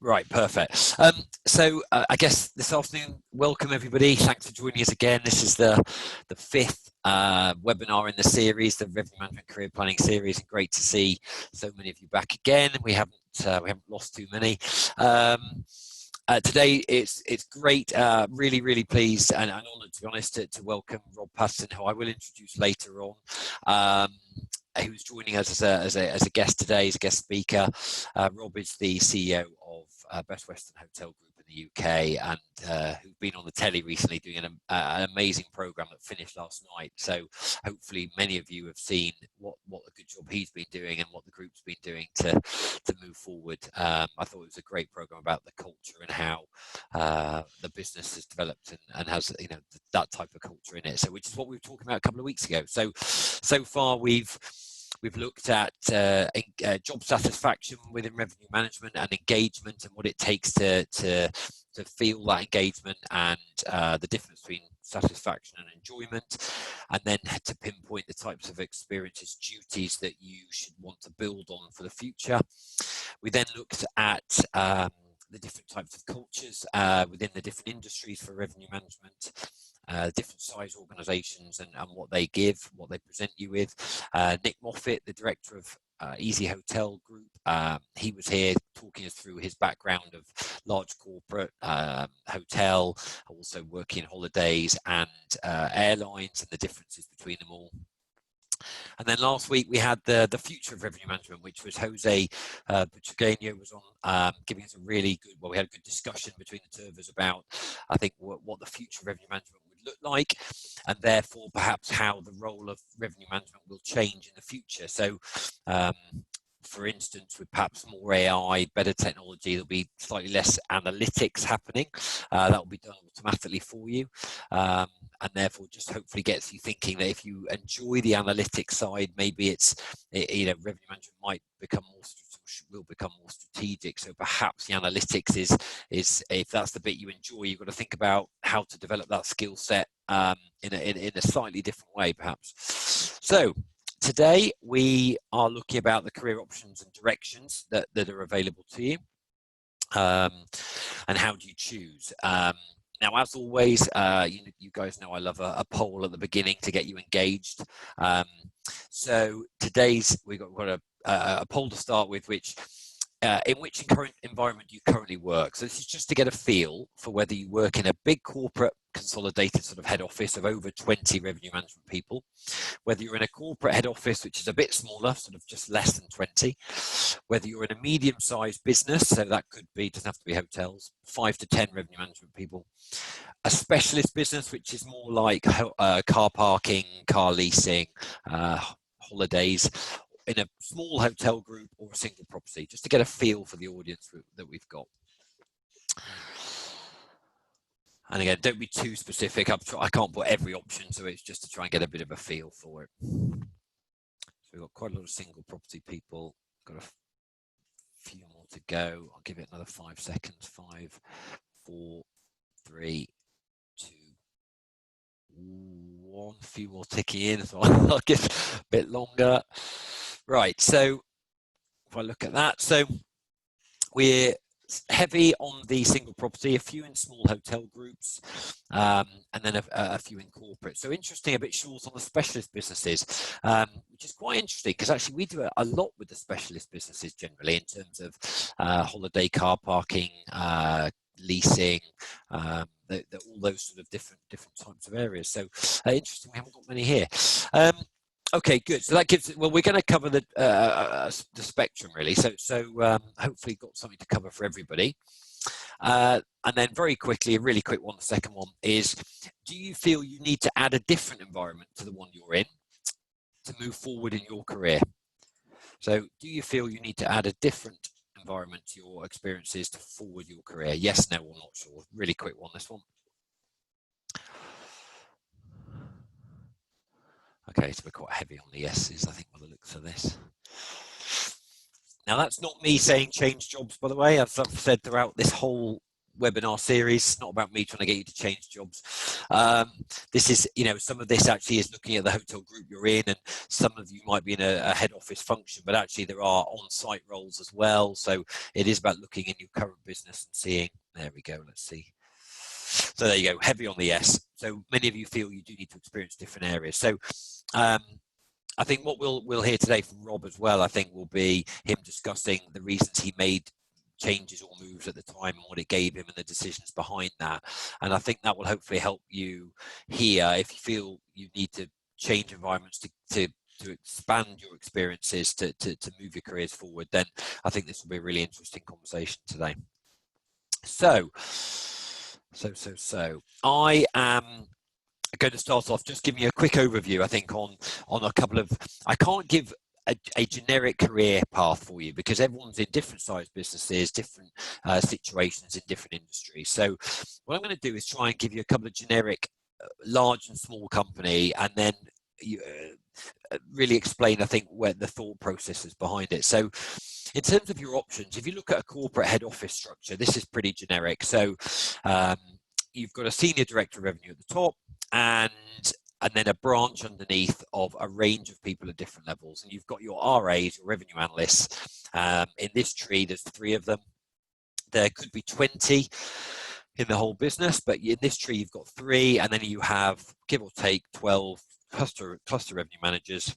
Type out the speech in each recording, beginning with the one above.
Right, perfect. I guess this afternoon, welcome everybody. Thanks for joining us again. This is the fifth webinar in the series, the Revenue Management Career Planning series. And great to see so many of you back again. We haven't lost too many. Today it's great, really pleased and honoured, to be honest, to welcome Rob Paterson, who I will introduce later on. Who's joining us as a guest today, as a guest speaker. Rob is the CEO of Best Western Hotel Group in the UK, and who's been on the telly recently doing an amazing programme that finished last night. So hopefully many of you have seen what a good job he's been doing and what the group's been doing to move forward. I thought it was a great programme about the culture and how the business has developed and has that type of culture in it. So which is what we were talking about a couple of weeks ago. So far we've looked at job satisfaction within revenue management and engagement and what it takes to feel that engagement and the difference between satisfaction and enjoyment, and then to pinpoint the types of experiences, duties that you should want to build on for the future. We then looked at the different types of cultures within the different industries for revenue management. Different size organisations and what they give, what they present you with. Nick Moffat, the director of Easy Hotel Group, he was here talking us through his background of large corporate hotel, also working holidays and airlines and the differences between them all. And then last week we had the future of revenue management, which was Jose Butragueño was on, giving us a really good, we had a good discussion between the two of us about, I think, what the future of revenue management would look like, and therefore perhaps how the role of revenue management will change in the future. So for instance, with perhaps more AI, better technology, there'll be slightly less analytics happening. That will be done automatically for you. And therefore just hopefully gets you thinking that if you enjoy the analytics side, maybe revenue management might will become more strategic. So perhaps the analytics is if that's the bit you enjoy, you've got to think about how to develop that skill set in a slightly different way, perhaps. So today we are looking about the career options and directions that are available to you, and how do you choose. Now, as always, you guys know I love a poll at the beginning to get you engaged. So we've got a poll to start with, which in which environment do you currently work? So this is just to get a feel for whether you work in a big corporate consolidated sort of head office of over 20 revenue management people, whether you're in a corporate head office which is a bit smaller, sort of just less than 20, whether you're in a medium-sized business, so that doesn't have to be hotels, 5 to 10 revenue management people, a specialist business which is more like car parking, car leasing, holidays, in a small hotel group, or a single property, just to get a feel for the audience that we've got. And again, don't be too specific. I can't put every option, so it's just to try and get a bit of a feel for it. So we've got quite a lot of single property people. Got a few more to go. I'll give it another 5 seconds. 5, 4, 3, 2, 1. A few more ticking in, so I'll give it a bit longer. Right, so if I look at that, so we're heavy on the single property, a few in small hotel groups, and then a few in corporate. So interesting, a bit short on the specialist businesses, which is quite interesting because actually we do a lot with the specialist businesses generally in terms of holiday car parking, leasing, all those sort of different types of areas. So interesting, we haven't got many here. Okay, good. So that gives. Well, we're going to cover the spectrum really. So hopefully got something to cover for everybody. And then very quickly, a really quick one. The second one is: do you feel you need to add a different environment to the one you're in to move forward in your career? So, do you feel you need to add a different environment to your experiences to forward your career? Yes, no, or not sure. Really quick one. This one. Okay, so we're quite heavy on the yeses, I think, by the looks of this. Now, that's not me saying change jobs, by the way. As I've said throughout this whole webinar series, not about me trying to get you to change jobs. This is, some of this actually is looking at the hotel group you're in, and some of you might be in a head office function, but actually there are on-site roles as well. So it is about looking in your current business and seeing, there we go, let's see. So there you go, heavy on the yes. So many of you feel you do need to experience different areas. So I think what we'll hear today from Rob as well, I think, will be him discussing the reasons he made changes or moves at the time and what it gave him and the decisions behind that. And I think that will hopefully help you here if you feel you need to change environments to expand your experiences, to move your careers forward. Then I think this will be a really interesting conversation today. So I am going to start off just giving you a quick overview, I think, on a couple of, I can't give a generic career path for you because everyone's in different sized businesses, different situations in different industries. So what I'm going to do is try and give you a couple of generic large and small company, and then really explain, I think, where the thought process is behind it. So in terms of your options, if you look at a corporate head office structure, this is pretty generic. So you've got a senior director of revenue at the top, and then a branch underneath of a range of people at different levels. And you've got your RAs, your revenue analysts. In this tree, there's 3 of them. There could be 20 in the whole business, but in this tree, you've got 3, and then you have, give or take, 12 cluster revenue managers.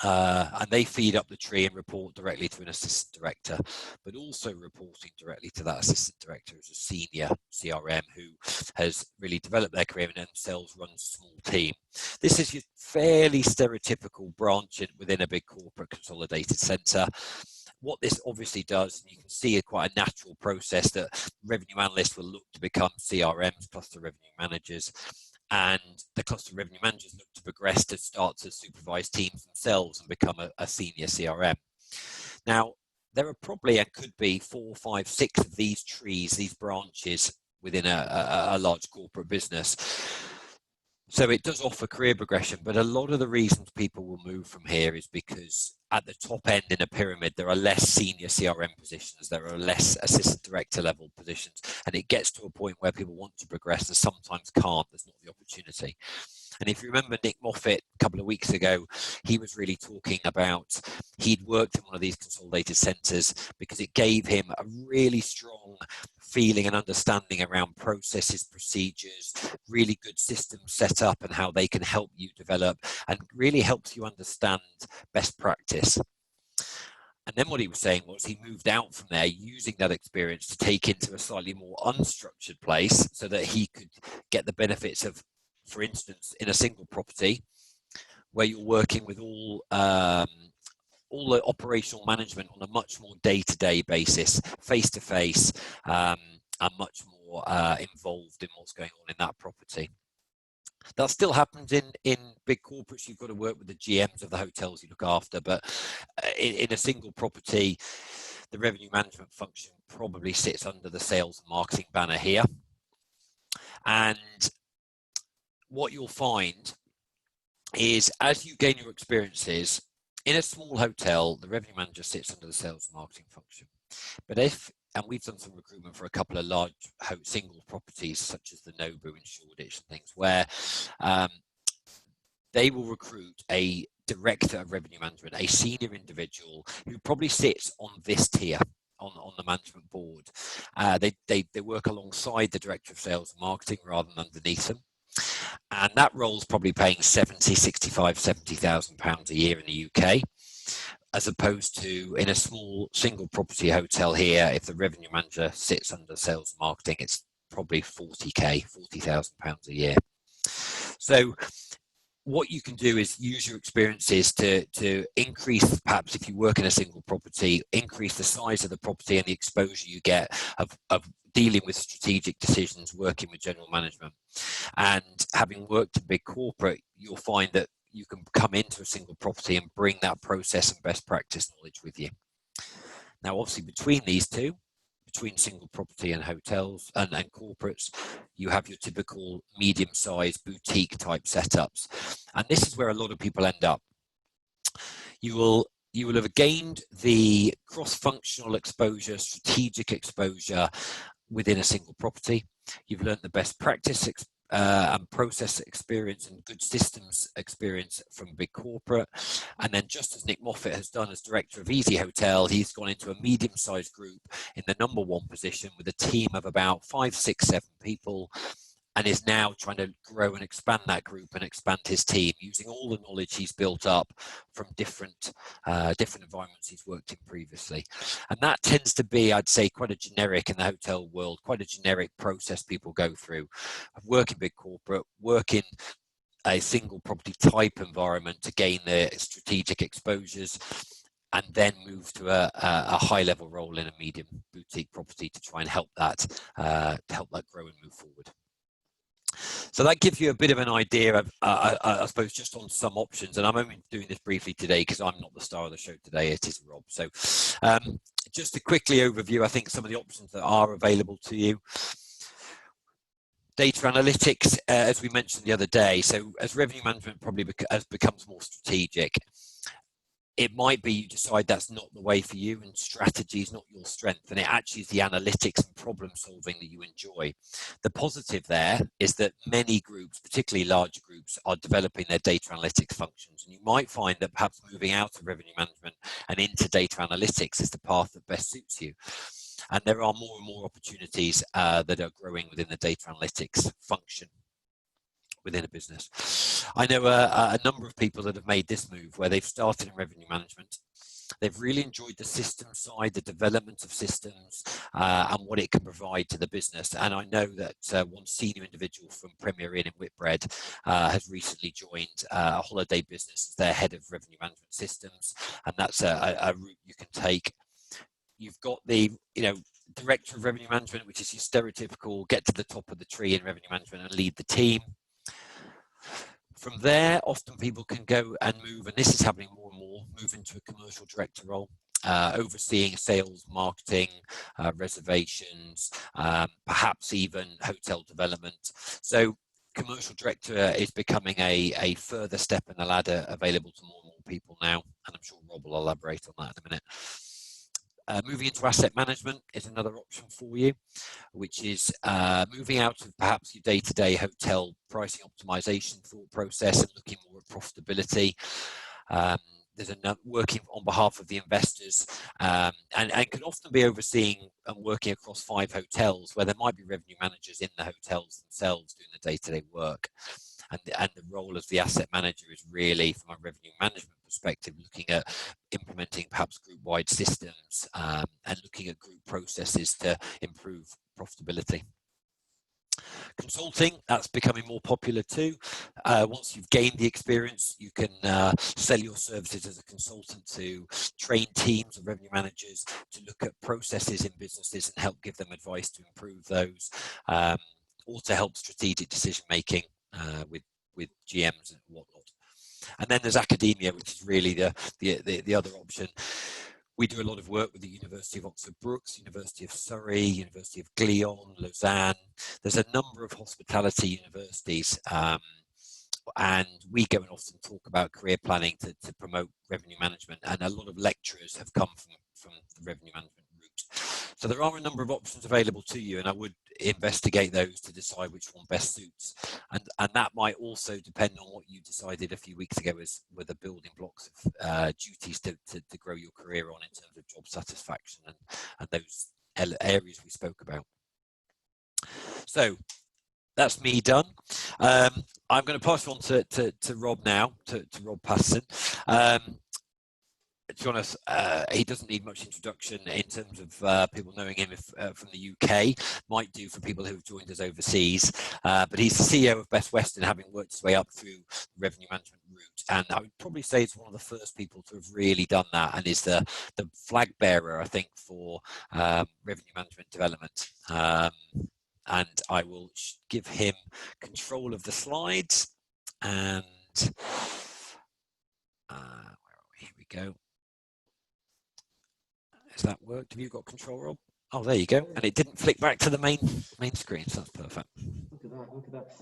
And they feed up the tree and report directly to an assistant director, but also reporting directly to that assistant director as a senior CRM who has really developed their career and themselves runs a small team. This is your fairly stereotypical branch within a big corporate consolidated centre. What this obviously does, and you can see quite a natural process, that revenue analysts will look to become CRMs, cluster revenue managers, and the cluster revenue managers look to progress to start to supervise teams themselves and become a senior CRM. Now, there are probably, and could be, 4, 5, 6 of these trees, these branches within a large corporate business. So it does offer career progression, but a lot of the reasons people will move from here is because at the top end in a pyramid, there are less senior CRM positions, there are less assistant director level positions, and it gets to a point where people want to progress and sometimes can't, there's not the opportunity. And if you remember Nick Moffat a couple of weeks ago, he was really talking about he'd worked in one of these consolidated centres because it gave him a really strong feeling and understanding around processes, procedures, really good systems set up and how they can help you develop, and really helps you understand best practice. And then what he was saying was he moved out from there using that experience to take into a slightly more unstructured place so that he could get the benefits of, for instance, in a single property where you're working with all the operational management on a much more day-to-day basis, face-to-face, and much more involved in what's going on in that property. That still happens in big corporates. You've got to work with the GMs of the hotels you look after, but in a single property, the revenue management function probably sits under the sales and marketing banner here. And what you'll find is as you gain your experiences, in a small hotel, the revenue manager sits under the sales and marketing function. But and we've done some recruitment for a couple of large single properties, such as the Nobu in Shoreditch and things, where they will recruit a director of revenue management, a senior individual who probably sits on this tier, on the management board. They work alongside the director of sales and marketing rather than underneath them. And that role is probably paying 65, 70,000 pounds a year in the UK, as opposed to in a small single property hotel here, if the revenue manager sits under sales and marketing, it's probably 40,000 pounds a year. So what you can do is use your experiences to increase, perhaps if you work in a single property, increase the size of the property and the exposure you get of dealing with strategic decisions, working with general management. And having worked in big corporate, you'll find that you can come into a single property and bring that process and best practice knowledge with you. Now, obviously, between these two, between single property and hotels and corporates, you have your typical medium-sized boutique type setups. And this is where a lot of people end up. You will have gained the cross-functional exposure, strategic exposure, within a single property. You've learned the best practice and process experience and good systems experience from big corporate. And then, just as Nick Moffat has done as director of Easy Hotel, he's gone into a medium-sized group in the #1 position with a team of about 5, 6, 7 people, and is now trying to grow and expand that group and expand his team using all the knowledge he's built up from different environments he's worked in previously. And that tends to be, I'd say, quite a generic in the hotel world, quite a generic process people go through. Work in big corporate, work in a single property type environment to gain the strategic exposures, and then move to a high level role in a medium boutique property to try and help that grow and move forward. So that gives you a bit of an idea of, I suppose, just on some options. And I'm only doing this briefly today because I'm not the star of the show today. It is Rob. So just to quickly overview, I think, some of the options that are available to you. Data analytics, as we mentioned the other day. So as revenue management probably becomes more strategic, it might be you decide that's not the way for you and strategy is not your strength, and it actually is the analytics and problem solving that you enjoy. The positive there is that many groups, particularly larger groups, are developing their data analytics functions, and you might find that perhaps moving out of revenue management and into data analytics is the path that best suits you. And there are more and more opportunities that are growing within the data analytics function within a business. I know a number of people that have made this move where they've started in revenue management. They've really enjoyed the system side, the development of systems, and what it can provide to the business. And I know that one senior individual from Premier Inn in Whitbread has recently joined a holiday business as their head of revenue management systems, and that's a route you can take. You've got the, director of revenue management, which is your stereotypical get to the top of the tree in revenue management and lead the team. From there, often people can go and move, and this is happening more and more, move into a commercial director role, overseeing sales, marketing, reservations, perhaps even hotel development. So commercial director is becoming a further step in the ladder available to more and more people now, and I'm sure Rob will elaborate on that in a minute. Moving into asset management is another option for you, which is moving out of perhaps your day-to-day hotel pricing optimization thought process and looking more at profitability. There's working on behalf of the investors, and can often be overseeing and working across 5 hotels where there might be revenue managers in the hotels themselves doing the day-to-day work. And the role of the asset manager is really, from a revenue management perspective, looking at implementing perhaps group-wide systems and looking at group processes to improve profitability. Consulting, that's becoming more popular too. Once you've gained the experience, you can sell your services as a consultant to train teams of revenue managers to look at processes in businesses and help give them advice to improve those, or to help strategic decision making with GMs and whatnot. And then there's academia, which is really the other option. We do a lot of work with the University of Oxford Brookes, University of Surrey, University of Glion, Lausanne. There's a number of hospitality universities, and we go and often talk about career planning to promote revenue management, and a lot of lecturers have come from the revenue management route. So there are a number of options available to you, and I would investigate those to decide which one best suits. And that might also depend on what you decided a few weeks ago were the building blocks of duties to grow your career on in terms of job satisfaction and those areas we spoke about. So that's me done. I'm going to pass on to Rob now, to Rob Paterson. To be honest, he doesn't need much introduction in terms of people knowing him from the UK. Might do for people who have joined us overseas. But he's the CEO of Best Western, having worked his way up through the revenue management route. And I would probably say it's one of the first people to have really done that, and is the flag bearer, I think, for revenue management development. And I will give him control of the slides. And where are we? Here we go. Has that worked? Have you got control, Rob? Oh, there you go. And it didn't flick back to the main screen, so that's perfect. Look at that.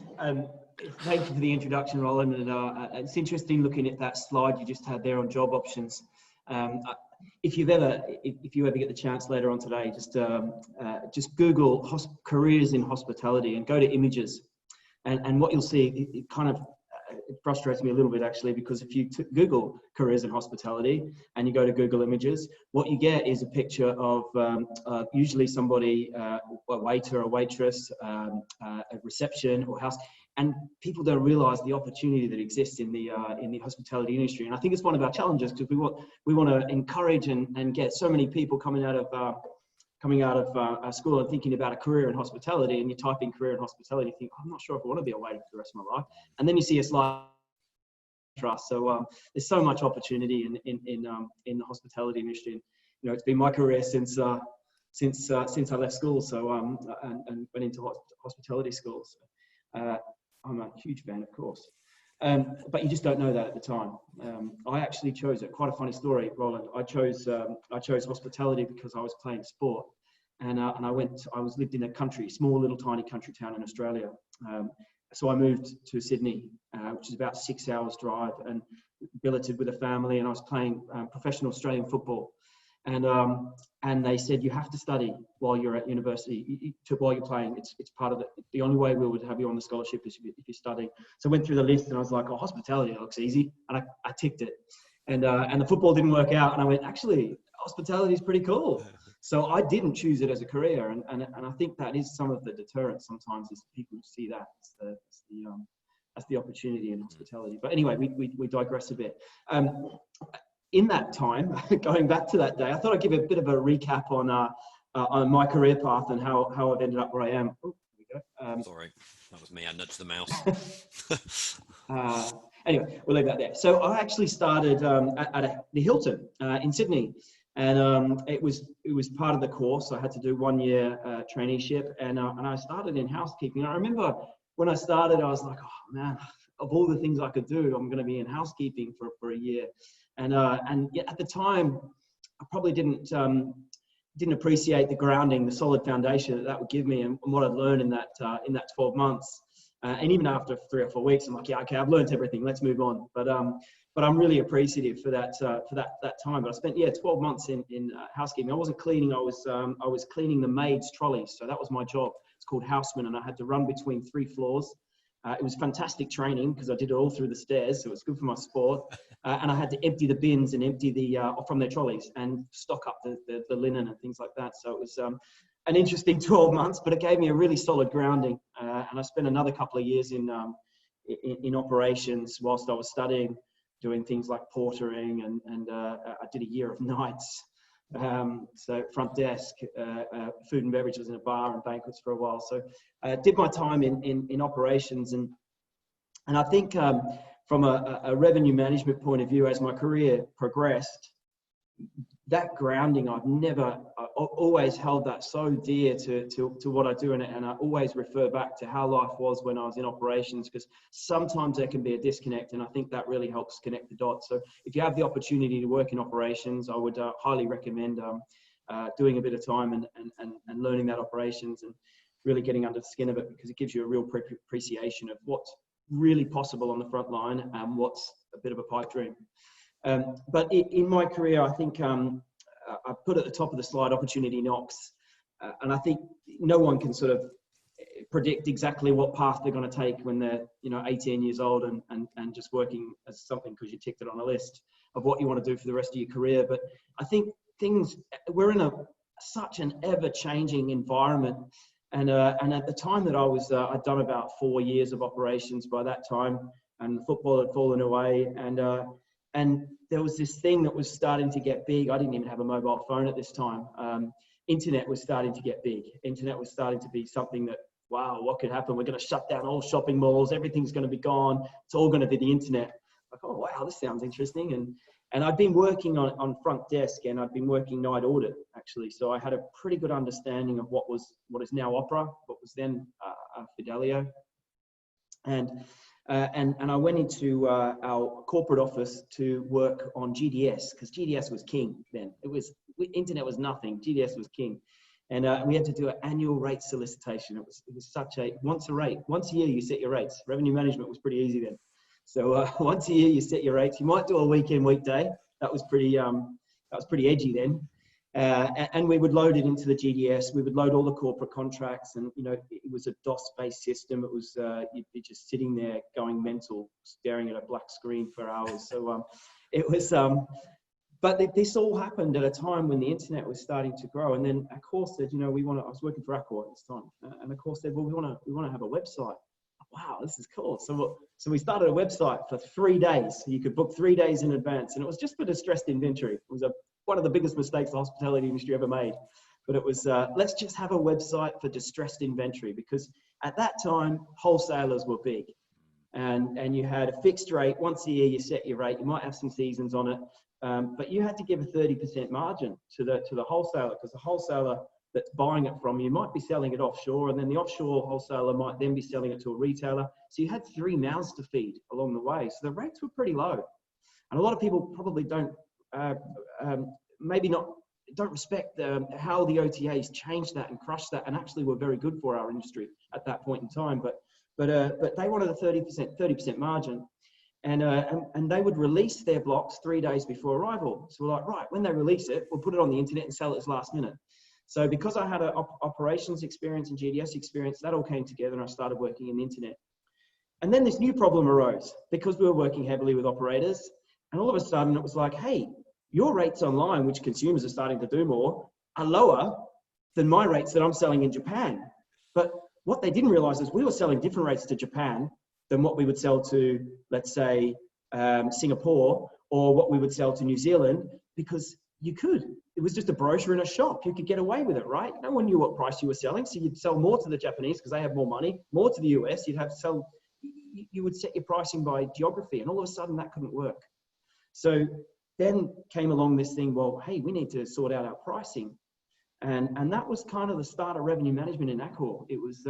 Thank you for the introduction, Roland. And it's interesting looking at that slide you just had there on job options. if you ever get the chance later on today, just Google careers in hospitality and go to images, and what you'll see, it kind of it frustrates me a little bit actually, because if you Google careers in hospitality and you go to Google Images, what you get is a picture of usually somebody, a waiter, a waitress, a reception or house, and people don't realise the opportunity that exists in the hospitality industry. And I think it's one of our challenges, because we want to encourage and get so many people coming out of our school and thinking about a career in hospitality, and you type in career in hospitality, you think, I'm not sure if I want to be a waiter for the rest of my life. And then you see a slide trust. So there's so much opportunity in the hospitality industry. And, it's been my career since I left school. So and went into hospitality school. So, I'm a huge fan, of course. But you just don't know that at the time. I actually chose it. Quite a funny story, Roland. I chose hospitality because I was playing sport, and I lived in a small little tiny country town in Australia. So I moved to Sydney, which is about 6 hours drive, and billeted with a family. And I was playing professional Australian football, and they said you have to study while you're at university. While you're playing, it's part of it. The only way we would have you on the scholarship is if you study. So I went through the list, and I was like, oh, hospitality looks easy, and I ticked it. And the football didn't work out, and I went, actually, hospitality is pretty cool. So I didn't choose it as a career, and I think that is some of the deterrent sometimes, is people see that as the opportunity in hospitality. But anyway, we digress a bit. In that time, going back to that day, I thought I'd give a bit of a recap on my career path and how I've ended up where I am. Oh, there we go. Sorry, that was me. I nudged the mouse. Anyway, we'll leave that there. So I actually started at the Hilton in Sydney, and it was part of the course. I had to do 1 year traineeship, and I started in housekeeping. I remember when I started, I was like, oh man, of all the things I could do, I'm going to be in housekeeping for a year. And yet at the time, I probably didn't appreciate the grounding, the solid foundation that would give me, and what I'd learned in that 12 months. And even after 3 or 4 weeks, I'm like, yeah, okay, I've learned everything. Let's move on. But I'm really appreciative for that time. But I spent 12 months in housekeeping. I wasn't cleaning. I was cleaning the maids' trolleys. So that was my job. It's called houseman, and I had to run between 3 floors. It was fantastic training because I did it all through the stairs, so it was good for my sport. And I had to empty the bins and empty from their trolleys and stock up the linen and things like that. So it was an interesting 12 months, but it gave me a really solid grounding. And I spent another couple of years in operations whilst I was studying, doing things like portering, and I did a year of nights. So front desk, food and beverages in a bar and banquets for a while. So I did my time in operations, and I think from a revenue management point of view, as my career progressed, that grounding, I always held that so dear to what I do, and I always refer back to how life was when I was in operations, because sometimes there can be a disconnect, and I think that really helps connect the dots. So if you have the opportunity to work in operations, I would highly recommend doing a bit of time and learning that operations and really getting under the skin of it, because it gives you a real appreciation of what's really possible on the front line and what's a bit of a pipe dream. But in my career, I think I put at the top of the slide, opportunity knocks. And I think no one can sort of predict exactly what path they're going to take when they're 18 years old and just working as something because you ticked it on a list of what you want to do for the rest of your career. But I think we're in such an ever-changing environment. And at the time that I'd done about 4 years of operations by that time, and football had fallen away, and there was this thing that was starting to get big. I didn't even have a mobile phone at this time. Internet was starting to get big. Internet was starting to be something that, wow, what could happen? We're going to shut down all shopping malls. Everything's going to be gone. It's all going to be the internet. Like, oh, wow, this sounds interesting. And I'd been working on front desk, and I'd been working night audit, actually. So I had a pretty good understanding of what is now Opera, what was then Fidelio. And I went into our corporate office to work on GDS, because GDS was king then. Internet was nothing. GDS was king. And we had to do an annual rate solicitation. It was such once a year you set your rates. Revenue management was pretty easy then. So once a year you set your rates. You might do a weekday. That was pretty That was pretty edgy then. And we would load it into the GDS. We would load all the corporate contracts, and it was a DOS-based system. It was you'd be just sitting there going mental, staring at a black screen for hours. So it was. But this all happened at a time when the internet was starting to grow. And then Accor said, I was working for Accor at this time, and Accor said, well, we want to have a website. Wow, this is cool. So we started a website for 3 days. You could book 3 days in advance, and it was just for distressed inventory. It was one of the biggest mistakes the hospitality industry ever made. But it was, let's just have a website for distressed inventory, because at that time, wholesalers were big. And you had a fixed rate. Once a year, you set your rate. You might have some seasons on it. But you had to give a 30% margin to the wholesaler, because the wholesaler that's buying it from you might be selling it offshore, and then the offshore wholesaler might then be selling it to a retailer. So you had 3 mouths to feed along the way. So the rates were pretty low. And a lot of people probably don't respect how the OTAs changed that and crushed that, and actually were very good for our industry at that point in time. But they wanted a 30% margin. And they would release their blocks 3 days before arrival. So we're like, right, when they release it, we'll put it on the internet and sell it as last minute. So because I had an operations experience and GDS experience, that all came together, and I started working in the internet. And then this new problem arose, because we were working heavily with operators. And all of a sudden it was like, hey, your rates online, which consumers are starting to do more, are lower than my rates that I'm selling in Japan. But what they didn't realize is we were selling different rates to Japan than what we would sell to, let's say, Singapore, or what we would sell to New Zealand, because you could. It was just a brochure in a shop. You could get away with it, right? No one knew what price you were selling, so you'd sell more to the Japanese because they have more money, more to the US. You'd have to sell. You would set your pricing by geography, and all of a sudden that couldn't work. So then came along this thing. Well, hey, we need to sort out our pricing. And that was kind of the start of revenue management in Accor. It was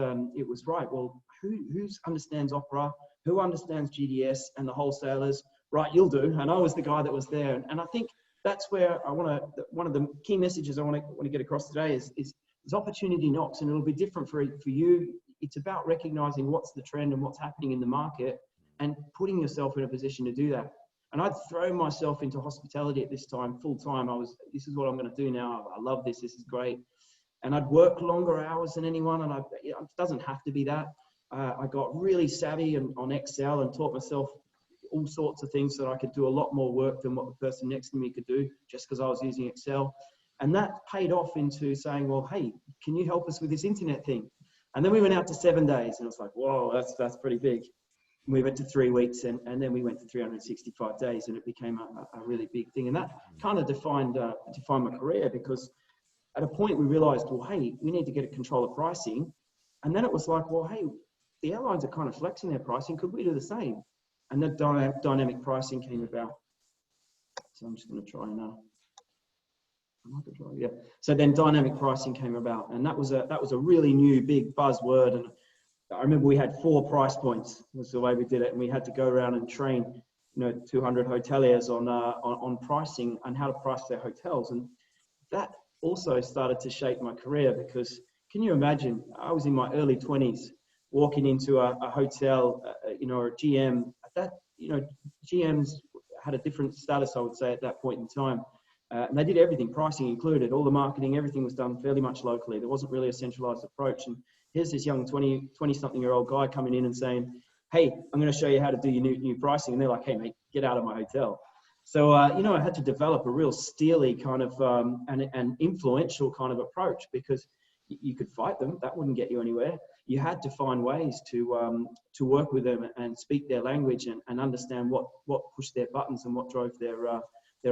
right. Well, who understands opera? Who understands GDS and the wholesalers? Right, you'll do. And I was the guy that was there. And I think that's where one of the key messages I want to get across today is opportunity knocks, and it'll be different for you. It's about recognizing what's the trend and what's happening in the market, and putting yourself in a position to do that. And I'd thrown myself into hospitality at this time, full time. This is what I'm going to do now. I love this. This is great. And I'd work longer hours than anyone. And it doesn't have to be that. I got really savvy on Excel and taught myself all sorts of things so that I could do a lot more work than what the person next to me could do, just because I was using Excel. And that paid off into saying, well, hey, can you help us with this internet thing? And then we went out to 7 days, and it was like, whoa, that's pretty big. We went to 3 weeks, and then we went to 365 days, and it became a really big thing. And that kind of defined my career, because at a point we realized, well, hey, we need to get a control of pricing. And then it was like, well, hey, the airlines are kind of flexing their pricing. Could we do the same? And that dynamic pricing came about. So I'm just going to try now. Yeah. So then dynamic pricing came about, and that was a really new big buzzword. And I remember we had 4 price points, was the way we did it, and we had to go around and train 200 hoteliers on pricing and how to price their hotels. And that also started to shape my career, because can you imagine, I was in my early 20s walking into a hotel, or a GM. GMs had a different status, I would say, at that point in time. And they did everything, pricing included, all the marketing, everything was done fairly much locally. There wasn't really a centralized approach. And here's this young 20-something-year-old guy coming in and saying, hey, I'm going to show you how to do your new pricing. And they're like, hey, mate, get out of my hotel. So, I had to develop a real steely kind of and influential kind of approach, because you could fight them. That wouldn't get you anywhere. You had to find ways to work with them and speak their language and understand what pushed their buttons and what drove their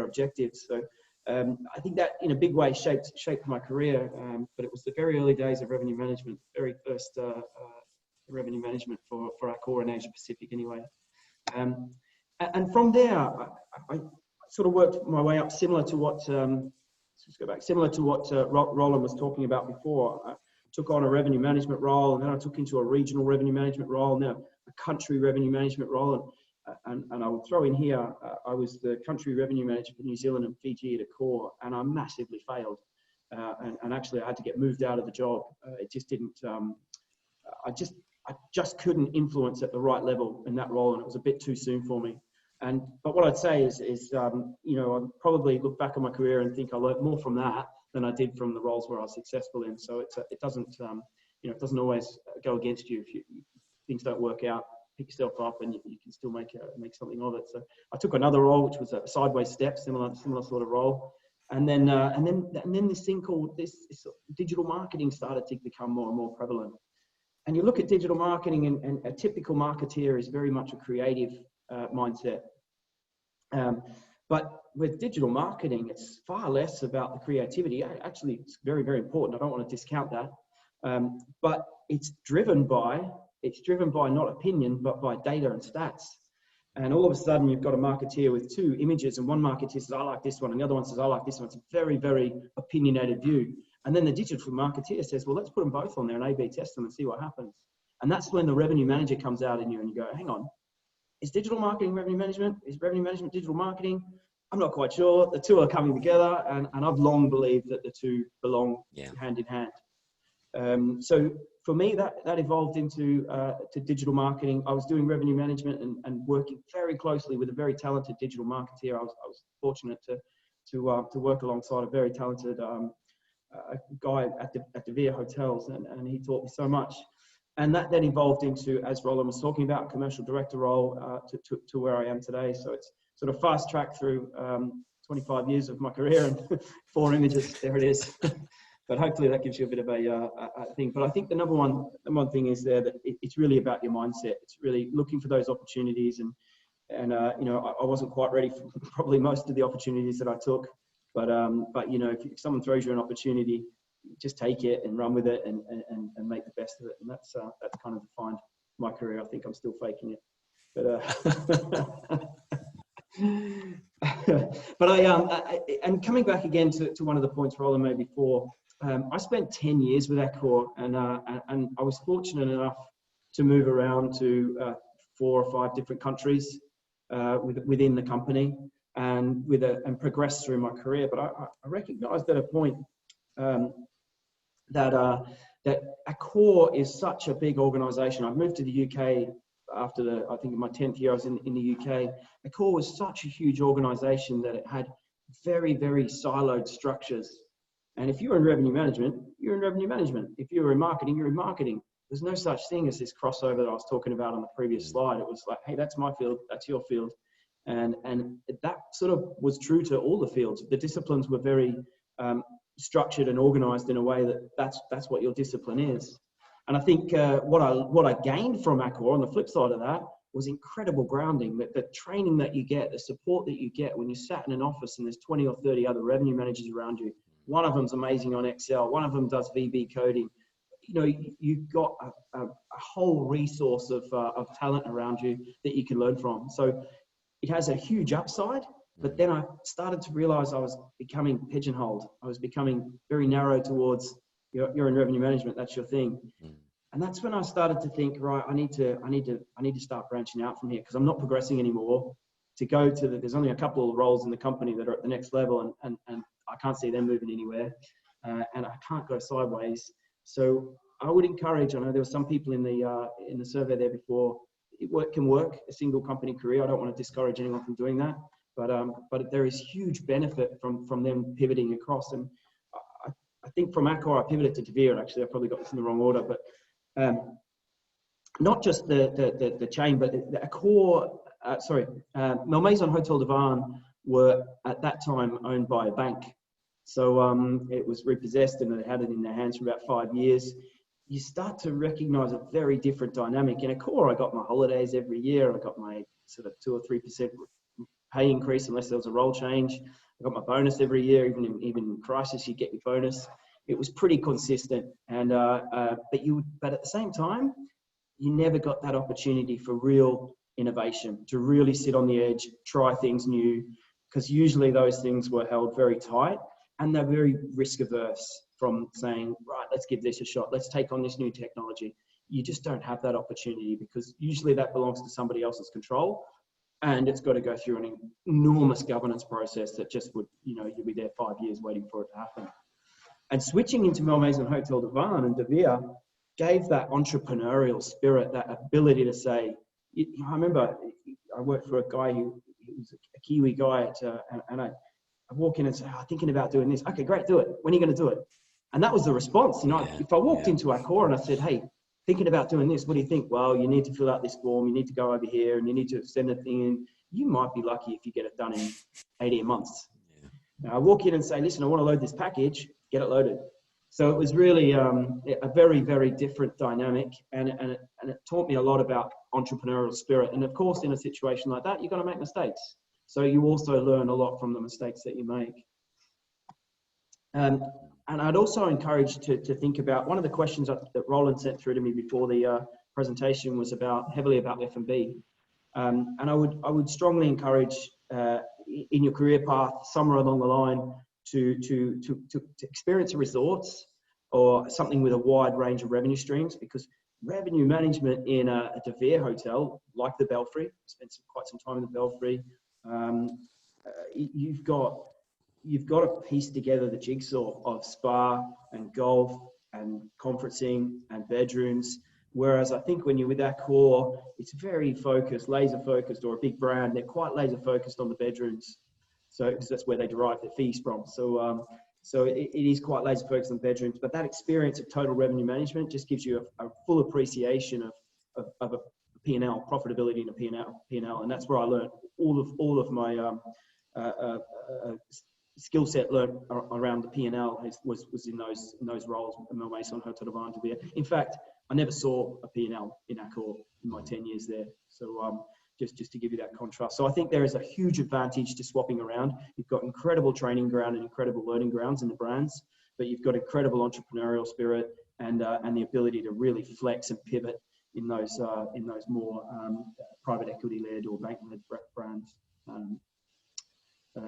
objectives. So I think that in a big way shaped my career. But it was the very early days of revenue management, very first revenue management for Accor in Asia Pacific anyway. And from there, I sort of worked my way up, similar to what Roland was talking about before. I took on a revenue management role, and then I took into a regional revenue management role, and then a country revenue management role. And I would throw in here, I was the country revenue manager for New Zealand and Fiji at Accor, and I massively failed. And actually, I had to get moved out of the job. It just didn't. I just couldn't influence at the right level in that role, and it was a bit too soon for me. But what I'd say is you know, I'd probably look back on my career and think I learned more from that than I did from the roles where I was successful in. So it doesn't, you know, it doesn't always go against you. If things don't work out, pick yourself up and you can still make something of it. So I took another role, which was a sideways step, similar sort of role. And then this thing called this digital marketing started to become more and more prevalent. And you look at digital marketing, and a typical marketeer is very much a creative mindset. But with digital marketing, it's far less about the creativity. Actually, it's very, very important. I don't want to discount that. But it's driven by not opinion, but by data and stats. And all of a sudden, you've got a marketeer with two images, and one marketeer says, I like this one, and the other one says, I like this one. It's a very, very opinionated view. And then the digital marketeer says, well, let's put them both on there and A/B test them and see what happens. And that's when the revenue manager comes out in you and you go, hang on, is digital marketing revenue management? Is revenue management digital marketing? I'm not quite sure. The two are coming together, and I've long believed that the two belong hand in hand. So for me, that evolved into to digital marketing. I was doing revenue management and working very closely with a very talented digital marketeer. I was fortunate to work alongside a very talented guy at the Via Hotels, and he taught me so much. And that then evolved into, as Roland was talking about, a commercial director role to where I am today. So it's sort of fast track through 25 years of my career and 4 images. There it is. But hopefully that gives you a bit of a thing. But I think the number one thing is there that it's really about your mindset. It's really looking for those opportunities. And you know, I wasn't quite ready for probably most of the opportunities that I took. But you know, if someone throws you an opportunity, just take it and run with it and make the best of it. And that's kind of defined my career. I think I'm still faking it. But and coming back again to one of the points Roland made before, I spent 10 years with Accor, and I was fortunate enough to move around to 4 or 5 different countries within the company and progress through my career. But I recognized at a point that Accor is such a big organization. I've moved to the UK after I think my 10th year I was in the UK. Accor was such a huge organization that it had very, very siloed structures. And if you're in revenue management, you're in revenue management. If you're in marketing, you're in marketing. There's no such thing as this crossover that I was talking about on the previous slide. It was like, hey, that's my field, that's your field. And that sort of was true to all the fields. The disciplines were very structured and organized in a way that's what your discipline is. And I think what I gained from Accor on the flip side of that was incredible grounding. The training that you get, the support that you get when you're sat in an office and there's 20 or 30 other revenue managers around you. One of them's amazing on Excel. One of them does VB coding. You know, you've got a whole resource of talent around you that you can learn from. So it has a huge upside. But then I started to realize I was becoming pigeonholed. I was becoming very narrow towards you're in revenue management. That's your thing. And that's when I started to think, right, I need to start branching out from here because I'm not progressing anymore. To go to there's only a couple of roles in the company that are at the next level, and I can't see them moving anywhere, and I can't go sideways. So I would encourage. I know there were some people in the survey there before. It can work a single company career. I don't want to discourage anyone from doing that, but there is huge benefit from them pivoting across. And I think from Accor I pivoted to Devere. Actually, I probably got this in the wrong order, but not just the chain, but the Accor. Malmaison Hotel de Van were at that time owned by a bank. So it was repossessed and they had it in their hands for about 5 years. You start to recognize a very different dynamic. In Accor, I got my holidays every year. I got my sort of 2 or 3% pay increase unless there was a role change. I got my bonus every year. Even in crisis, you get your bonus. It was pretty consistent. And but at the same time, you never got that opportunity for real innovation, to really sit on the edge, try things new, because usually those things were held very tight and they're very risk averse from saying, right, let's give this a shot. Let's take on this new technology. You just don't have that opportunity because usually that belongs to somebody else's control and it's got to go through an enormous governance process that just would, you'll be there 5 years waiting for it to happen. And switching into Malmaison Hotel de Van and Devere gave that entrepreneurial spirit, that ability to say, I remember I worked for a guy who was a Kiwi guy, and I walk in and say, "I'm thinking about doing this." "Okay, great, do it. When are you going to do it?" And that was the response. If I walked into our core and I said, "Hey, thinking about doing this, what do you think?" "Well, you need to fill out this form, you need to go over here, and you need to send a thing in." You might be lucky if you get it done in 18 months. Now, I walk in and say, "Listen, I want to load this package," get it loaded. So it was really a very, very different dynamic, and it taught me a lot about entrepreneurial spirit. And of course, in a situation like that, you're going to make mistakes. So you also learn a lot from the mistakes that you make. And I'd also encourage to think about one of the questions that Roland sent through to me before the presentation was heavily about F&B. And I would strongly encourage in your career path, somewhere along the line, to experience a resorts or something with a wide range of revenue streams, because revenue management in a De Vere hotel, like the Belfry, spent quite some time in the Belfry, you've got to piece together the jigsaw of spa and golf and conferencing and bedrooms. Whereas I think when you're with that core, it's very focused, laser focused, or a big brand, they're quite laser focused on the bedrooms. So, because that's where they derive their fees from. So it is quite laser focused on bedrooms, but that experience of total revenue management just gives you a full appreciation of a P&L, profitability in a P&L. And that's where I learned all of my skill set learned around the P&L was in those roles in Mel Mason, Hotel de Vere, De Vere. In fact, I never saw a P&L in Accor in my 10 years there. So just to give you that contrast. So I think there is a huge advantage to swapping around. You've got incredible training ground and incredible learning grounds in the brands, but you've got incredible entrepreneurial spirit and the ability to really flex and pivot in those more private equity led or bank led brands,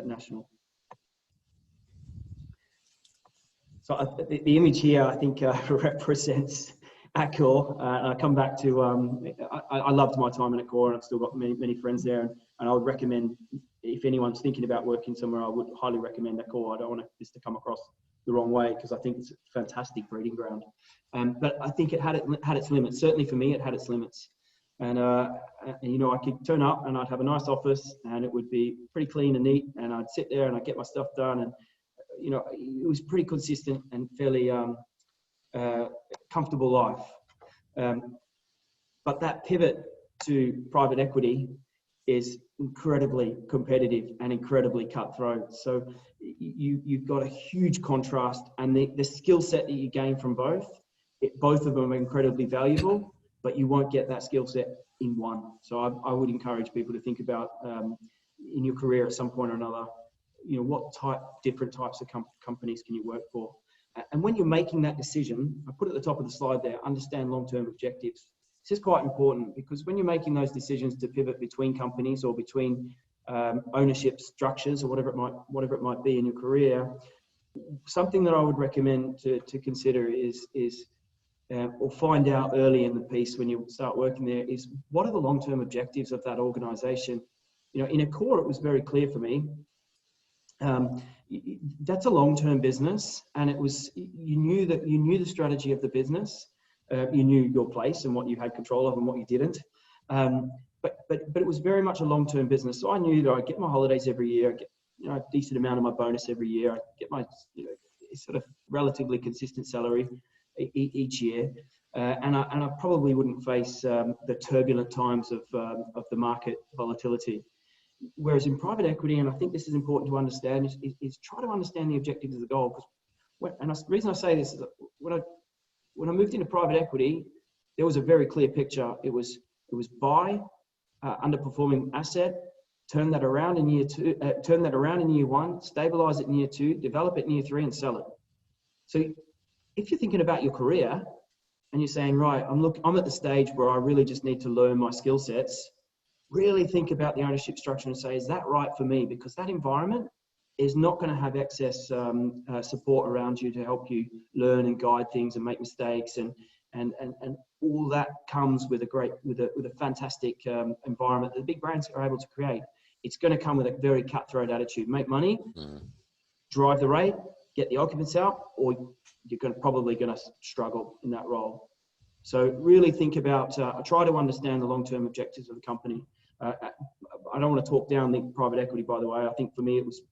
national. So the image here, I think, represents Accor. I come back to, I loved my time in Accor, and I've still got many friends there. And I would recommend, if anyone's thinking about working somewhere, I would highly recommend Accor. I don't want this to come across the wrong way, because I think it's a fantastic breeding ground. But I think it had its limits. Certainly for me, it had its limits. And, you know, I could turn up and I'd have a nice office and it would be pretty clean and neat. And I'd sit there and I'd get my stuff done. And, you know, it was pretty consistent and fairly comfortable life. But that pivot to private equity is incredibly competitive and incredibly cutthroat. So you've got a huge contrast, and the skill set that you gain from both of them are incredibly valuable, but you won't get that skill set in one. So I would encourage people to think about in your career at some point or another, you know, what different types of companies can you work for? And when you're making that decision, I put at the top of the slide there, understand long-term objectives. This is quite important, because when you're making those decisions to pivot between companies or between ownership structures or whatever it might be in your career, something that I would recommend to consider is or find out early in the piece when you start working there, is what are the long-term objectives of that organization? You know, in Accor, it was very clear for me. That's a long-term business, and it was, you knew the strategy of the business. You knew your place and what you had control of and what you didn't. But it was very much a long-term business. So I knew that I'd get my holidays every year, I'd get, you know, a decent amount of my bonus every year, I'd get my, you know, sort of relatively consistent salary each year, and I probably wouldn't face the turbulent times of the market volatility. Whereas in private equity, and I think this is important to understand, is try to understand the objectives of the goal. And the reason I say this is that when I moved into private equity, there was a very clear picture. It was buy underperforming asset, turn that around in year two, turn that around in year one, stabilize it in year two, develop it in year three, and sell it. So if you're thinking about your career and you're saying, right, I'm at the stage where I really just need to learn my skill sets, really think about the ownership structure and say, is that right for me? Because that environment is not going to have excess support around you to help you learn and guide things and make mistakes, and all that comes with a fantastic environment that the big brands are able to create. It's going to come with a very cutthroat attitude: make money, drive the rate, get the occupants out, or you're probably going to struggle in that role. So really think about, try to understand the long-term objectives of the company. I don't want to talk down the private equity, by the way. I think for me, it was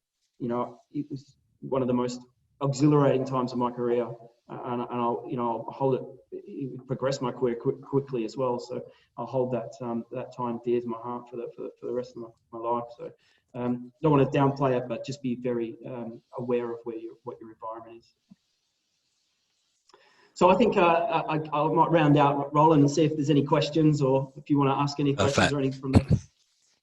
one of the most exhilarating times of my career, and I'll hold it progress my career quickly as well. So I'll hold that time dear to my heart for the rest of my life. So don't want to downplay it, but just be very aware of what your environment is. So I think I might round out, Roland, and see if there's any questions, or if you want to ask any questions or anything from there.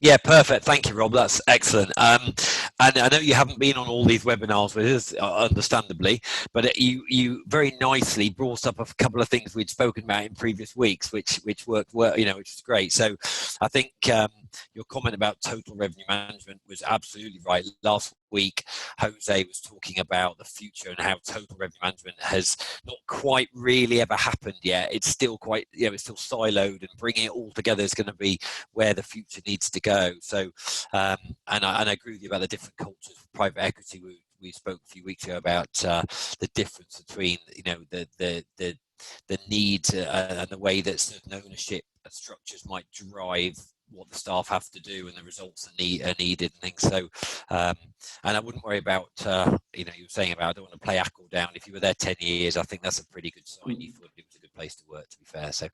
Yeah, perfect. Thank you, Rob. That's excellent. And I know you haven't been on all these webinars with us, understandably, but you very nicely brought up a couple of things we'd spoken about in previous weeks, which worked well, which is great. So I think your comment about total revenue management was absolutely right. Last week, Jose was talking about the future and how total revenue management has not quite really ever happened yet. It's still quite, it's still siloed, and bringing it all together is going to be where the future needs to go. So, and I agree with you about the different cultures of private equity. We spoke a few weeks ago about the difference between, the needs and the way that certain ownership structures might drive what the staff have to do and the results are needed and things. So, and I wouldn't worry about, you were saying about, I don't want to play Accor down. If you were there 10 years, I think that's a pretty good sign. You thought it was a good place to work, to be fair. So,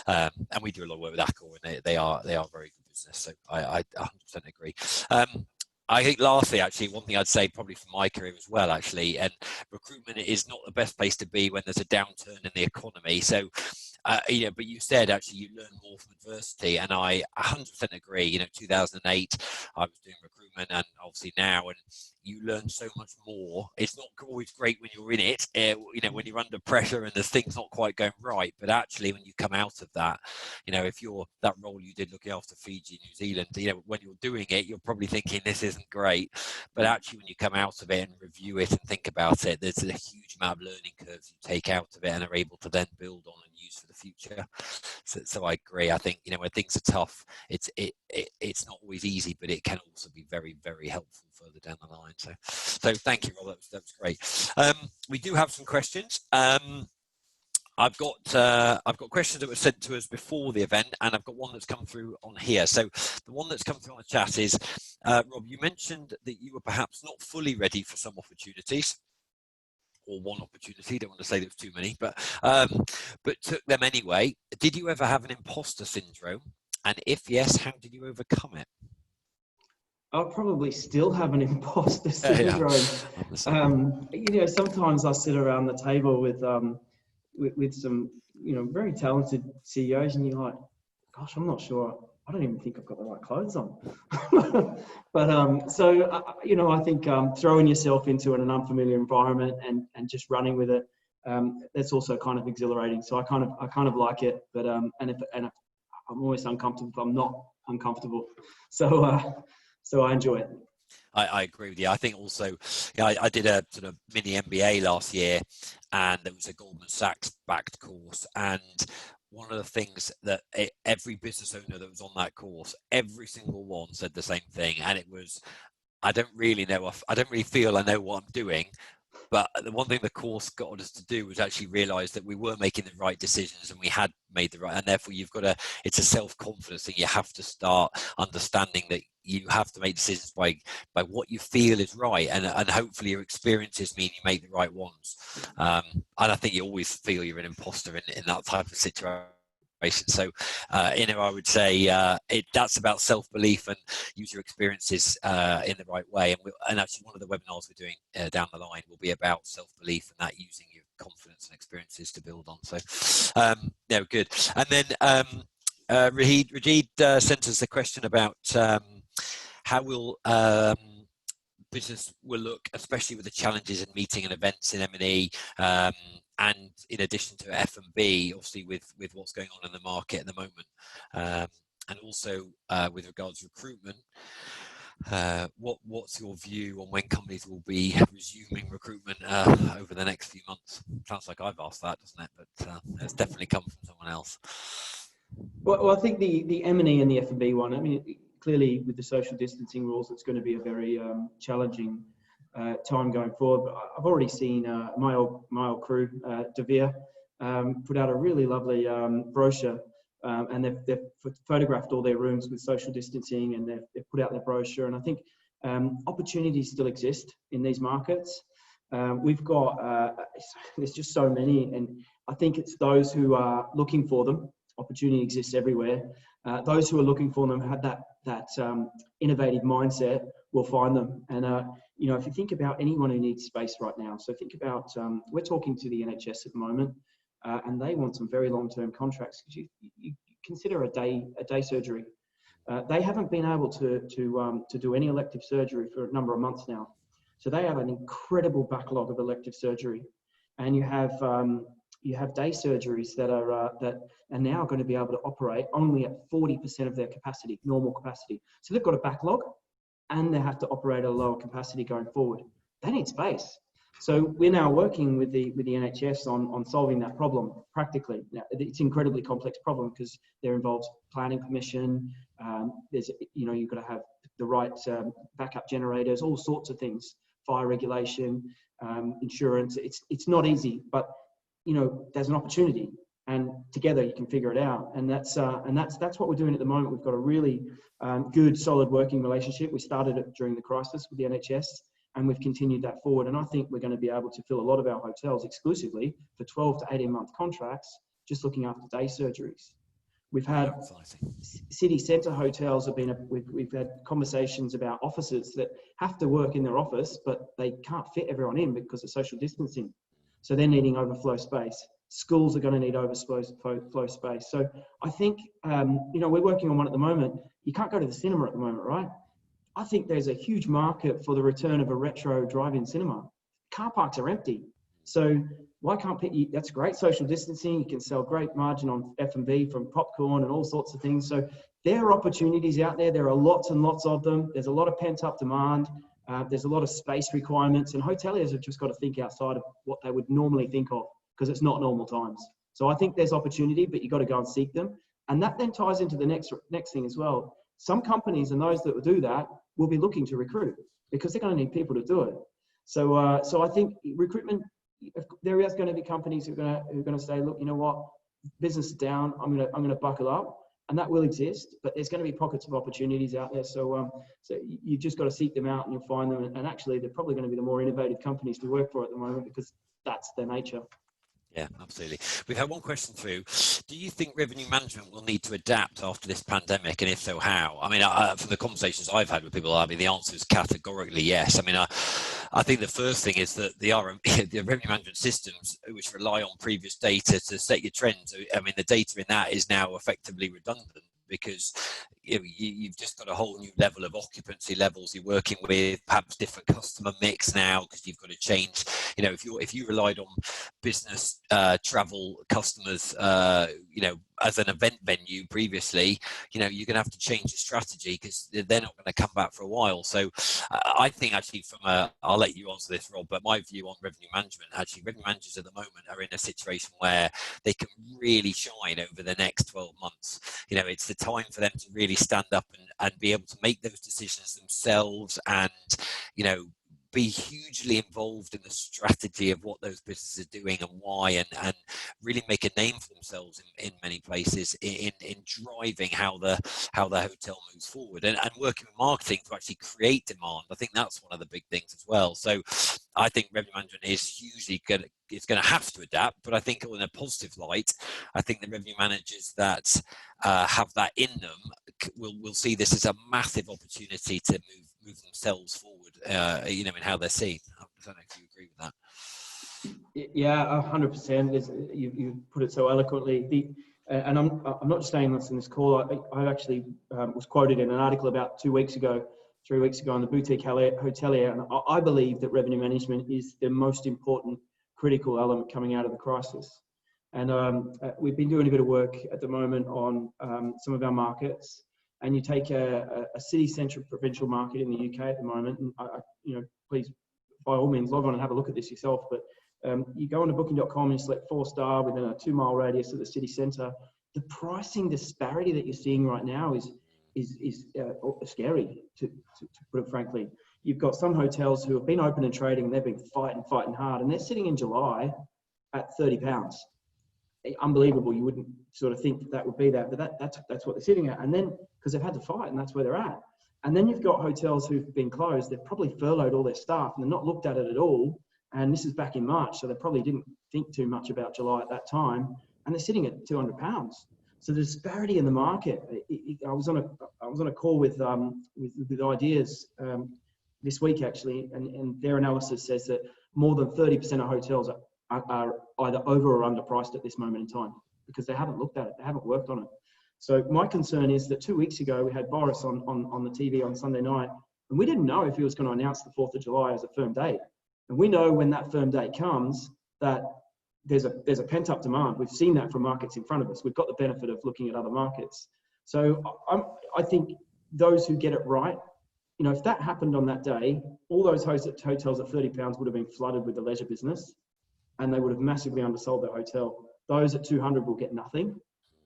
and we do a lot of work with Accor, and they are very good business. So I 100% agree. I think lastly, actually, one thing I'd say probably from my career as well, actually, and recruitment is not the best place to be when there's a downturn in the economy. So, but you said actually you learn more from adversity, and I 100% agree. 2008, I was doing recruitment, and obviously now, and you learn so much more. It's not always great when you're in it, when you're under pressure and there's things not quite going right. But actually, when you come out of that, if you're that role you did looking after Fiji, New Zealand, when you're doing it, you're probably thinking this isn't great. But actually, when you come out of it and review it and think about it, there's a huge amount of learning curves you take out of it and are able to then build on and use for the future. So I agree. I think when things are tough, it's not always easy, but it can also be very, very helpful further down the line. So thank you, Rob. That was great. We do have some questions. I've got questions that were sent to us before the event, and I've got one that's come through on here. So the one that's come through on the chat is, Rob, you mentioned that you were perhaps not fully ready for some opportunities, or one opportunity. Don't want to say there was too many, but took them anyway. Did you ever have an imposter syndrome? And if yes, how did you overcome it? I'll probably still have an imposter syndrome. Sometimes I sit around the table with some, very talented CEOs, and you're like, gosh, I'm not sure. I don't even think I've got the right clothes on. But I think throwing yourself into an unfamiliar environment and just running with it, that's also kind of exhilarating. So I kind of like it. But and if I'm always uncomfortable if I'm not uncomfortable. So I enjoy it. I agree with you. I think also, I did a sort of mini MBA last year, and there was a Goldman Sachs backed course. And one of the things that every business owner that was on that course, every single one said the same thing. And it was, I don't really feel I know what I'm doing. But the one thing the course got us to do was actually realize that we were making the right decisions, and we had made the right, and therefore it's a self-confidence thing. You have to start understanding that you have to make decisions by what you feel is right, and hopefully your experiences mean you make the right ones. And I think you always feel you're an imposter in that type of situation. So, I would say that's about self-belief and use your experiences in the right way. And actually, one of the webinars we're doing down the line will be about self-belief and that using your confidence and experiences to build on. So, good. And then Rajid sent us a question about how will business will look, especially with the challenges in meeting and events in M&E, and in addition to F&B, obviously with what's going on in the market at the moment, and also with regards to recruitment. What's your view on when companies will be resuming recruitment over the next few months? Sounds like I've asked that, doesn't it? But it's definitely come from someone else. Well, I think the M&E and the F&B one, I mean, clearly with the social distancing rules, it's going to be a very challenging time going forward. But I've already seen my old crew, Devere, put out a really lovely brochure and they've photographed all their rooms with social distancing, and they've put out their brochure. And I think opportunities still exist in these markets. We've got, there's just so many, and I think it's those who are looking for them. Opportunity exists everywhere. Those who are looking for them have that innovative mindset will find them. And, if you think about anyone who needs space right now, so think about, we're talking to the NHS at the moment, and they want some very long-term contracts. Because you consider a day surgery. They haven't been able to do any elective surgery for a number of months now. So they have an incredible backlog of elective surgery, and you have day surgeries that are now going to be able to operate only at 40% of their capacity, normal capacity. So they've got a backlog, and they have to operate at a lower capacity going forward. They need space. So we're now working with the NHS on solving that problem practically. Now, it's an incredibly complex problem because there involves planning permission. There's you've got to have the right backup generators, all sorts of things. Fire regulation, insurance. It's not easy, but there's an opportunity, and together you can figure it out. And that's what we're doing at the moment. We've got a really good, solid working relationship. We started it during the crisis with the NHS, and we've continued that forward. And I think we're going to be able to fill a lot of our hotels exclusively for 12 to 18-month contracts, just looking after day surgeries. We've had city centre hotels we've had conversations about offices that have to work in their office, but they can't fit everyone in because of social distancing. So they're needing overflow space. Schools are going to need overflow space. So I think, we're working on one at the moment. You can't go to the cinema at the moment, right? I think there's a huge market for the return of a retro drive-in cinema. Car parks are empty. So why can't people, that's great social distancing. You can sell great margin on F&B from popcorn and all sorts of things. So there are opportunities out there. There are lots and lots of them. There's a lot of pent-up demand. There's a lot of space requirements, and hoteliers have just got to think outside of what they would normally think of, because it's not normal times. So I think there's opportunity, but you've got to go and seek them. And that then ties into the next thing as well. Some companies and those that will do that will be looking to recruit because they're going to need people to do it. So I think recruitment, there is going to be companies who are going to say, look, you know what, business is down. I'm going to buckle up, and that will exist. But there's going to be pockets of opportunities out there. So you just got to seek them out, and you'll find them. And actually, they're probably going to be the more innovative companies to work for at the moment because that's their nature. Yeah, absolutely. We've had one question through. Do you think revenue management will need to adapt after this pandemic? And if so, how? I mean, from the conversations I've had with people, the answer is categorically yes. I mean, I think the first thing is that the revenue management systems, which rely on previous data to set your trends, I mean, the data in that is now effectively redundant, because you've just got a whole new level of occupancy levels you're working with, perhaps different customer mix now, because you've got to change. If you relied on business travel customers, as an event venue previously, you're going to have to change your strategy because they're not going to come back for a while. So I think actually I'll let you answer this, Rob, but my view on revenue management, actually revenue managers at the moment are in a situation where they can really shine over the next 12 months. It's the time for them to really stand up and be able to make those decisions themselves, and be hugely involved in the strategy of what those businesses are doing and why, and really make a name for themselves in many places in driving how the hotel moves forward, and working with marketing to actually create demand. I think that's one of the big things as well. So I think revenue management is hugely going to have to adapt, but I think in a positive light, I think the revenue managers that have that in them will see this as a massive opportunity to move themselves forward, in how they're seen. I don't know if you agree with that. Yeah, 100%. You put it so eloquently. And I'm not just saying this in this call. I actually was quoted in an article about 3 weeks ago on the Boutique Hotelier, and I believe that revenue management is the most important critical element coming out of the crisis. And we've been doing a bit of work at the moment on some of our markets. And you take a city centre provincial market in the UK at the moment, and please, by all means, log on and have a look at this yourself. But you go onto booking.com and you select 4-star within a 2-mile radius of the city centre. The pricing disparity that you're seeing right now is scary, to put it frankly. You've got some hotels who have been open and trading, and they've been fighting hard, and they're sitting in July at £30. unbelievable. You wouldn't sort of think that would be that, but that's what they're sitting at. And then, because they've had to fight, and that's where they're at. And then you've got hotels who've been closed. They've probably furloughed all their staff and they're not looked at it at all. And this is back in March, so they probably didn't think too much about July at that time. And they're sitting at £200. So the disparity in the market. I was on a call with Ideas this week actually, and their analysis says that more than 30% of hotels are either over or underpriced at this moment in time because they haven't looked at it, they haven't worked on it. So my concern is that 2 weeks ago we had Boris on the TV on Sunday night, and we didn't know if he was going to announce the 4th of July as a firm date. And we know when that firm date comes that there's a pent-up demand. We've seen that from markets in front of us. We've got the benefit of looking at other markets. So I think those who get it right, you know, if that happened on that day, all those hotels at £30 would have been flooded with the leisure business, and they would have massively undersold their hotel. Those at 200 will get nothing,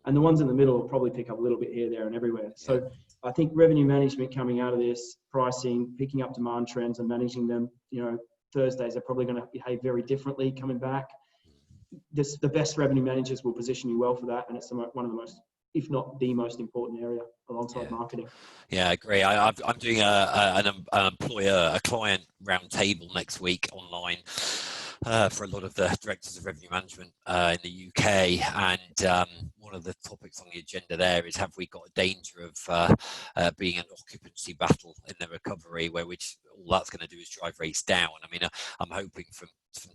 and the ones in the middle will probably pick up a little bit here, there, and everywhere. So I think revenue management coming out of this, pricing, picking up demand trends and managing them, you know, Thursdays are probably going to behave very differently coming back. The best revenue managers will position you well for that, and it's one of the most, if not the most important area alongside marketing. Yeah, I agree. I'm doing a client roundtable next week online for a lot of the directors of revenue management in the UK, and one of the topics on the agenda there is, have we got a danger of being an occupancy battle in the recovery, where all that's going to do is drive rates down. I mean, I'm hoping from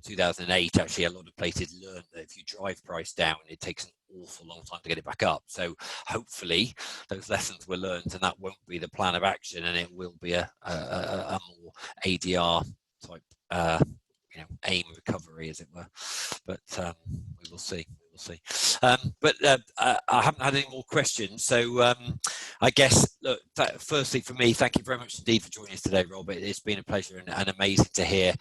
2008, actually, a lot of places learned that if you drive price down, it takes an awful long time to get it back up. So hopefully those lessons were learned, and that won't be the plan of action, and it will be a more ADR type aim recovery, as it were. But we will see. But I haven't had any more questions, so I guess, look, firstly for me, thank you very much indeed for joining us today, Rob. It's been a pleasure and amazing to hear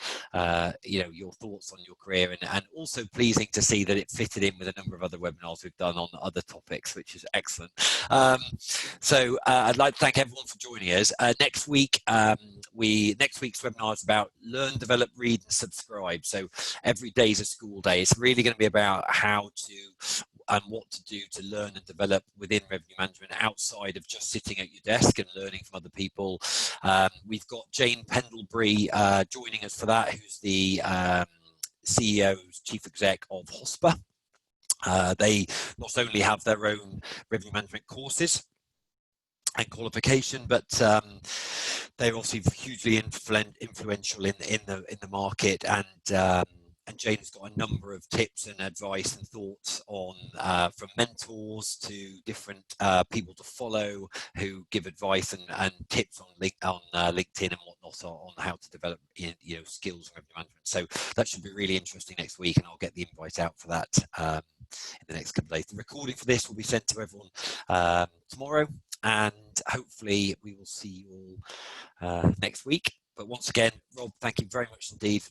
your thoughts on your career, and also pleasing to see that it fitted in with a number of other webinars we've done on other topics, which is excellent. So I'd like to thank everyone for joining us. Next week's webinar is about learn, develop, read, and subscribe. So every day is a school day. It's really going to be about how to and what to do to learn and develop within revenue management outside of just sitting at your desk and learning from other people. We've got Jane Pendlebury joining us for that, who's the CEO, chief exec of Hosper. They not only have their own revenue management courses and qualification, but they're also hugely influential in the market, and Jane's got a number of tips and advice and thoughts on from mentors to different people to follow who give advice and tips on LinkedIn and whatnot on how to develop skills in revenue management. So that should be really interesting next week, and I'll get the invite out for that in the next couple of days. The recording for this will be sent to everyone tomorrow, and hopefully we will see you all next week. But once again, Rob, thank you very much indeed for